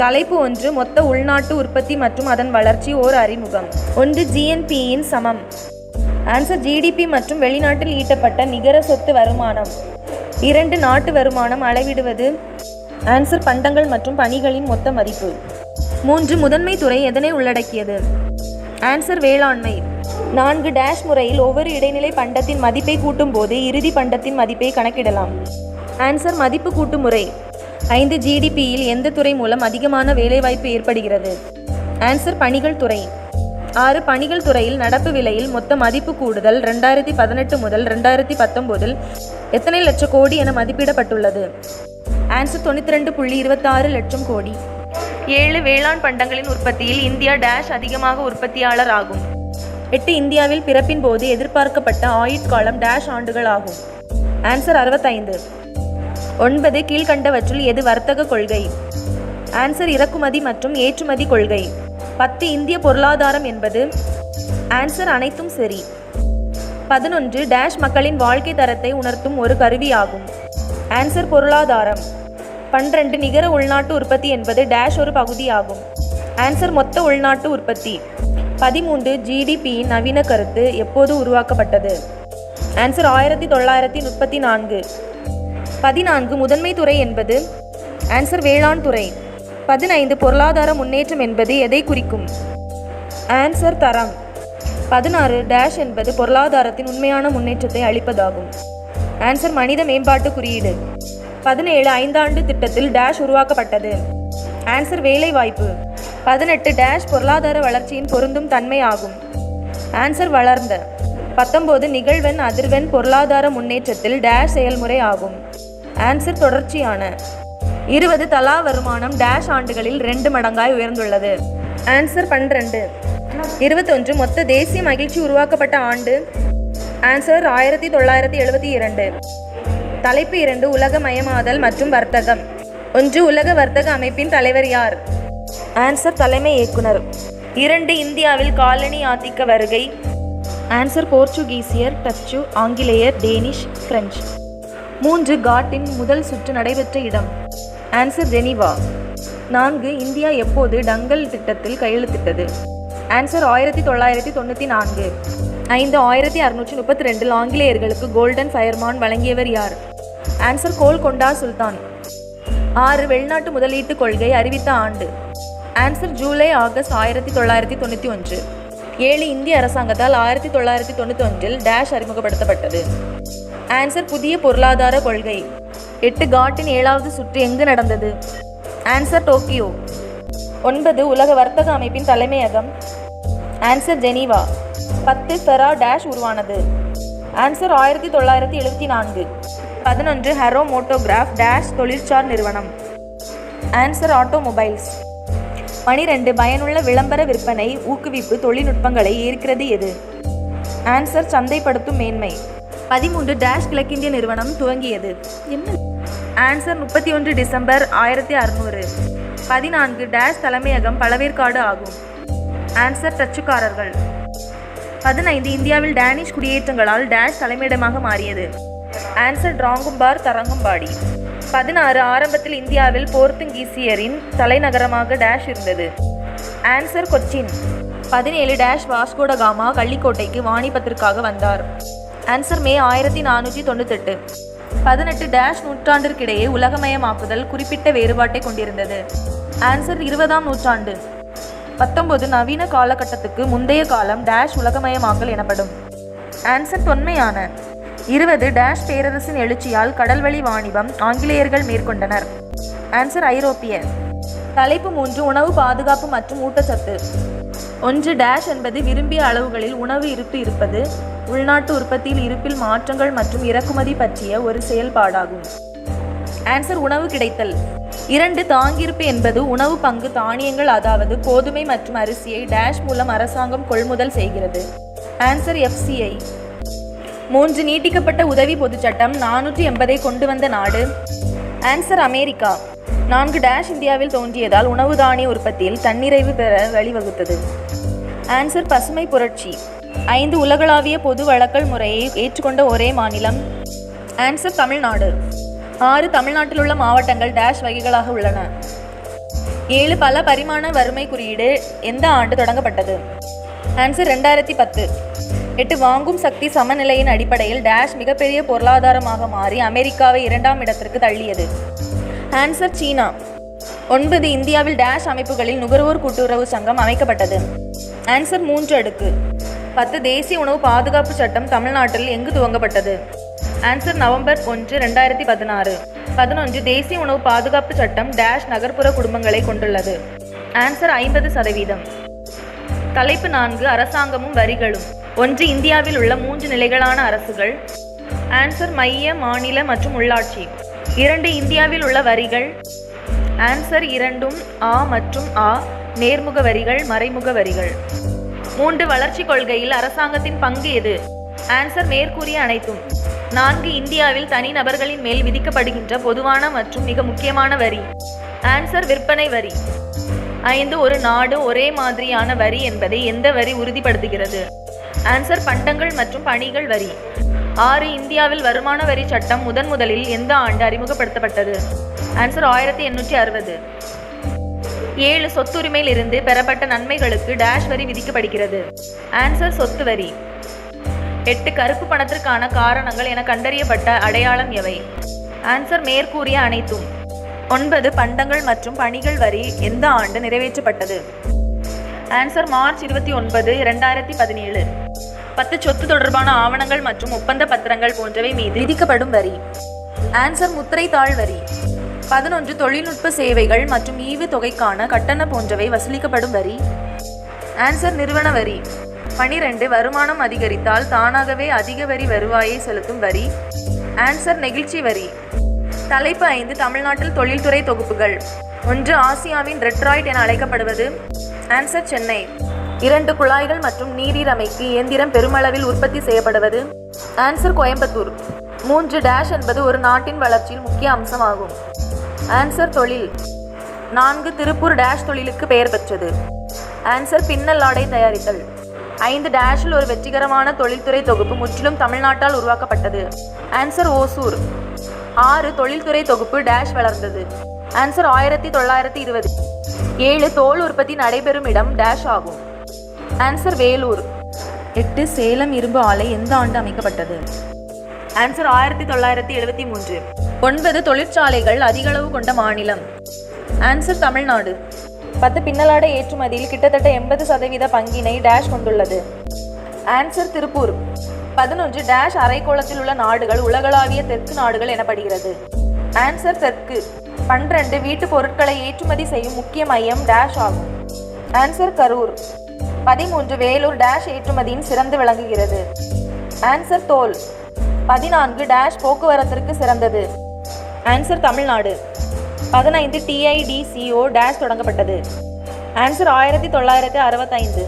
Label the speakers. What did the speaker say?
Speaker 1: தலைப்பு 1 மொத்த உள்நாட்டு உற்பத்தி மற்றும் அதன் வளர்ச்சி ஓர் அறிமுகம். 1 GNP-யின் சமம். ஆன்சர் GDP மற்றும் வெளிநாட்டில் ஈட்டப்பட்ட நிகர சொத்து வருமானம். 2 நாட்டு வருமானம் அளவிடுவது. ஆன்சர் பண்டங்கள் மற்றும் பணிகளின் மொத்த மதிப்பு. 3 முதன்மை துறை எதனை உள்ளடக்கியது. ஆன்சர் வேளாண்மை. 4 டேஷ் முறையில் ஒவ்வொரு இடைநிலை பண்டத்தின் மதிப்பை கூட்டும் போது இறுதி பண்டத்தின் மதிப்பை கணக்கிடலாம். ஆன்சர் மதிப்பு கூட்டு முறை. 5 GDP-யில் எந்த துறை மூலம் அதிகமான வேலைவாய்ப்பு ஏற்படுகிறது. ஆன்சர் பணிகள் துறை. 6 பணிகள் துறையில் நடப்பு விலையில் மொத்த மதிப்பு கூடுதல் 2018 முதல் 2019 எத்தனை லட்சம் கோடி என மதிப்பிடப்பட்டுள்ளது. ஆன்சர் 92.26 லட்சம் கோடி. 7 வேளாண் பண்டங்களின் உற்பத்தியில் இந்தியா டேஷ் அதிகமாக உற்பத்தியாளர் ஆகும். 8 இந்தியாவில் பிறப்பின் போது எதிர்பார்க்கப்பட்ட ஆயுட்காலம் டேஷ் ஆண்டுகள் ஆகும். ஆன்சர் 65. 9 கீழ்கண்டவற்றுள் எது வர்த்தக கொள்கை. ஆன்சர் இறக்குமதி மற்றும் ஏற்றுமதி கொள்கை. 10 இந்திய பொருளாதாரம் என்பது. ஆன்சர் அனைத்தும் சரி. 11 டேஷ் மக்களின் வாழ்க்கை தரத்தை உணர்த்தும் ஒரு கருவியாகும். ஆன்சர் பொருளாதாரம். 12 நிகர உள்நாட்டு உற்பத்தி என்பது டேஷ் ஒரு பகுதியாகும். ஆன்சர் மொத்த உள்நாட்டு உற்பத்தி. 13 GDP-யின் நவீன கருத்து எப்போது உருவாக்கப்பட்டது. ஆன்சர் 1934. 14 முதன்மை துறை என்பது. ஆன்சர் வேளாண் துறை. 15 பொருளாதார முன்னேற்றம் என்பது எதை குறிக்கும். ஆன்சர் தரம். 16 டேஷ் என்பது பொருளாதாரத்தின் உண்மையான முன்னேற்றத்தை அளிப்பதாகும். ஆன்சர் மனித மேம்பாட்டு குறியீடு. 17 ஐந்தாண்டு திட்டத்தில் டேஷ் உருவாக்கப்பட்டது. ஆன்சர் வேலை வாய்ப்பு. 18 டேஷ் பொருளாதார வளர்ச்சியின் பொருந்தும் தன்மை ஆகும். ஆன்சர் வளர்ந்த. 19 நிகழ்வெண் அதிர்வெண் பொருளாதார முன்னேற்றத்தில் டேஷ் செயல்முறை ஆகும். ஆன்சர் தொடர்ச்சியான. 20 தலா வருமானம் டேஷ் ஆண்டுகளில் 2 மடங்காய் உயர்ந்துள்ளது. ஆன்சர் 12. 21 மொத்த தேசிய மகிழ்ச்சி உருவாக்கப்பட்ட ஆண்டு. ஆன்சர் 1972. தலைப்பு 2 உலகமயமாதல் மற்றும் வர்த்தகம். 1 உலக வர்த்தக அமைப்பின் தலைவர் யார். ஆன்சர் தலைமை இயக்குனர். 2 இந்தியாவில் காலனி ஆதிக்க வருகை. ஆன்சர் போர்ச்சுகீசியர், டச்சு, ஆங்கிலேயர், டேனிஷ், பிரெஞ்சு. 3 காட்டின் முதல் சுற்று நடைபெற்ற இடம். Answer Geneva. 4 இந்தியா எப்போது டங்கல் திட்டத்தில் கையெழுத்திட்டது. ஆன்சர் 1994. 5 1632 ஆங்கிலேயர்களுக்கு கோல்டன் ஃபயர்மான் வழங்கியவர் யார். ஆன்சர் கோல்கொண்டா சுல்தான். 6 வெளிநாட்டு முதலீட்டு கொள்கை அறிவித்த ஆண்டு. Answer July August 1991. 7 இந்திய அரசாங்கத்தால் 1991 டேஷ் அறிமுகப்படுத்தப்பட்டது. ஆன்சர் புதிய பொருளாதார கொள்கை. 8 காட்டின் 7வது சுற்று எங்கு நடந்தது. Answer Tokyo. 9 உலக வர்த்தக அமைப்பின் தலைமையகம். Answer Geneva. 10 ஃபெரா டேஷ் உருவானது. ஆன்சர் 1974. 11 ஹரோ மோட்டோகிராஃப் டேஷ் தொழிற்சார் நிறுவனம். Answer automobiles. 12 பயனுள்ள விளம்பர விற்பனை ஊக்குவிப்பு தொழில்நுட்பங்களை ஏற்கிறது எது. ஆன்சர் சந்தைப்படுத்தும் மேன்மை. 13 டேஷ் கிழக்கிந்திய நிறுவனம் துவங்கியது. Answer 31 December 1600. 14 டேஷ் தலைமையகம் பழவேற்காடு ஆகும். ஆன்சர் டச்சுக்காரர்கள். 15 இந்தியாவில் டேனிஷ் குடியேற்றங்களால் டேஷ் தலைமையிடமாக மாறியது. ஆன்சர் டிராங்கும்பார் தரங்கும்பாடி. 16 ஆரம்பத்தில் இந்தியாவில் போர்த்துகீசியரின் தலைநகரமாக டேஷ் இருந்தது. Answer Cochin. 17 dash Vasco da Gama கள்ளிக்கோட்டைக்கு வாணிபத்திற்காக வந்தார். ஆன்சர் மே 1498. 18 டேஷ் நூற்றாண்டிற்கிடையே உலகமயமாக்குதல் குறிப்பிட்ட வேறுபாட்டை கொண்டிருந்தது. ஆன்சர் 20ஆம் நூற்றாண்டு. 19 நவீன காலகட்டத்துக்கு முந்தைய காலம் டேஷ் உலகமயமாக்கல் எனப்படும். ஆன்சர் தொன்மையான. 20 டேஷ் பேரரசின் எழுச்சியால் கடல்வழி வாணிபம் ஆங்கிலேயர்கள் மேற்கொண்டனர். ஆன்சர் ஐரோப்பிய. தலைப்பு 3 உணவு பாதுகாப்பு மற்றும் ஊட்டச்சத்து. 1 டேஷ் என்பது விரும்பிய அளவுகளில் உணவு இருப்பு இருப்பது. உள்நாட்டு உற்பத்தியில் இருப்பில் மாற்றங்கள் மற்றும் இறக்குமதி பற்றிய ஒரு செயல்பாடாகும். ஆன்சர் உணவு கிடைத்தல். 2 தாங்கியிருப்பு என்பது உணவு பங்கு தானியங்கள் அதாவது கோதுமை மற்றும் அரிசியை டேஷ் மூலம் அரசாங்கம் கொள்முதல் செய்கிறது. Answer FCI. 3 நீட்டிக்கப்பட்ட உதவி பொதுச் சட்டம் 480 கொண்டு வந்த நாடு. Answer America. 4 டேஷ் இந்தியாவில் தோன்றியதால் உணவு தானிய உற்பத்தியில் தன்னிறைவு பெற வழிவகுத்தது. ஆன்சர் பசுமை புரட்சி. 5 உலகளாவிய பொது வழக்கல் முறையை ஏற்றுக்கொண்ட ஒரே மாநிலம். ஆன்சர் தமிழ்நாடு. 6 தமிழ்நாட்டில் உள்ள மாவட்டங்கள் டேஷ் வகைகளாக உள்ளன. 7 பல பரிமாண வறுமை குறியீடு எந்த ஆண்டு தொடங்கப்பட்டது? ஆன்சர் 2010. 8 வாங்கும் சக்தி சமநிலையின் அடிப்படையில் டேஷ் மிகப்பெரிய பொருளாதாரமாக மாறி அமெரிக்காவை 2ஆம் இடத்திற்கு தள்ளியது? ஆன்சர் சீனா. 9 இந்தியாவில் டேஷ் அமைப்புகளில் நுகர்வோர் கூட்டுறவு சங்கம் அமைக்கப்பட்டது? ஆன்சர் 3 அடுக்கு. 10 தேசிய உணவு பாதுகாப்பு சட்டம் தமிழ்நாட்டில் எங்கு துவங்கப்பட்டது? Answer November 1, 2016. 11 தேசிய உணவு பாதுகாப்பு சட்டம் டேஷ் நகர்ப்புற குடும்பங்களை கொண்டுள்ளது? ஆன்சர் 50%. தலைப்பு 4 அரசாங்கமும் வரிகளும். 1 இந்தியாவில் உள்ள 3 நிலைகளான அரசுகள்? ஆன்சர் மைய, மாநில மற்றும் உள்ளாட்சி. 2 இந்தியாவில் உள்ள வரிகள்? ஆன்சர் 2ம் ஆ மற்றும் ஆ, நேர்முக வரிகள், மறைமுக வரிகள். 3 வளர்ச்சி கொள்கையில் அரசாங்கத்தின் பங்கு எது? ஆன்சர் மேற்கூறிய அனைத்தும். 4 இந்தியாவில் தனிநபர்களின் மேல் விதிக்கப்படுகின்ற பொதுவான மற்றும் மிக முக்கியமான வரி? ஆன்சர் விற்பனை வரி. 5 ஒரு நாடு ஒரே மாதிரியான வரி என்பதை எந்த வரி உறுதிப்படுத்துகிறது? ஆன்சர் பண்டங்கள் மற்றும் பணிகள் வரி. 6 இந்தியாவில் வருமான வரி சட்டம் முதலில் எந்த ஆண்டு அறிமுகப்படுத்தப்பட்டது? ஆன்சர் 1860. 7 சொத்துரிமையில் இருந்து பெறப்பட்ட நன்மைகளுக்கு டேஷ் வரி விதிக்கப்படுகிறது? ஆன்சர் சொத்து வரி. 8 கருப்பு பணத்திற்கான காரணங்கள் என கண்டறியப்பட்ட அடையாளம் எவை? ஆன்சர் மேற்கூறிய அனைத்தும். 9 பண்டங்கள் மற்றும் பணிகள் வரி எந்த ஆண்டு நிறைவேற்றப்பட்டது? Answer March 29, 2017. 10 சொத்து தொடர்பான ஆவணங்கள் மற்றும் ஒப்பந்த பத்திரங்கள் போன்றவை மீது விதிக்கப்படும் வரி? ஆன்சர் முத்திரை தாள் வரி. 11 தொழில்நுட்ப சேவைகள் மற்றும் ஈவு தொகைக்கான கட்டண போன்றவை வசூலிக்கப்படும் வரி? ஆன்சர் நிறுவன வரி. 12 வருமானம் அதிகரித்தால் தானாகவே அதிக வரி வருவாயை செலுத்தும் வரி? ஆன்சர் நெகிழ்ச்சி வரி. தலைப்பு 5 தமிழ்நாட்டில் தொழில்துறை தொகுப்புகள். 1 ஆசியாவின் டெட்ராய்ட் என அழைக்கப்படுவது? ஆன்சர் சென்னை. 2 குழாய்கள் மற்றும் நீரீர் அமைக்கு இயந்திரம் பெருமளவில் உற்பத்தி செய்யப்படுவது? ஆன்சர் கோயம்புத்தூர். 3 டேஷ் என்பது ஒரு நாட்டின் வளர்ச்சியில் முக்கிய அம்சமாகும்? ஆன்சர் தொழில். 4 திருப்பூர் டேஷ் தொழிலுக்கு பெயர் பெற்றது? ஆன்சர் பின்னல் ஆடை தயாரித்தல். 5 டேஷில் ஒரு வெற்றிகரமான தொழில்துறை தொகுப்பு முற்றிலும் தமிழ்நாட்டால் உருவாக்கப்பட்டது? ஆன்சர் ஓசூர். 6 தொழில்துறை தொகுப்பு டேஷ் வளர்ந்தது? ஆன்சர் 1920. 7 தோல் உற்பத்தி நடைபெறும் இடம் டேஷ் ஆகும்? ஆன்சர் வேலூர். 8 சேலம் இரும்பு ஆலை எந்த ஆண்டு அமைக்கப்பட்டது? ஆன்சர் 1973. 9 தொழிற்சாலைகள் அதிகளவு கொண்ட மாநிலம்? ஆன்சர் தமிழ்நாடு. 10 பின்னலாடை ஏற்றுமதியில் கிட்டத்தட்ட 80% பங்கினை டேஷ் கொண்டுள்ளது? ஆன்சர் திருப்பூர். 11 டேஷ் அரைக்கோளத்தில் உள்ள நாடுகள் உலகளாவிய தெற்கு நாடுகள் எனப்படுகிறது? ஆன்சர் தெற்கு. 12 வீட்டு பொருட்களை ஏற்றுமதி செய்யும் முக்கிய மையம் டேஷ் ஆகும்? ஆன்சர் கரூர். 13 வேலூர் டேஷ் ஏற்றுமதியின் சிறந்து விளங்குகிறது? ஆன்சர் தோல். 14 டேஷ் போக்குவரத்திற்கு சிறந்தது? ஆன்சர் தமிழ்நாடு. 15 TIDCO டேஷ் தொடங்கப்பட்டது? ஆன்சர் 1965.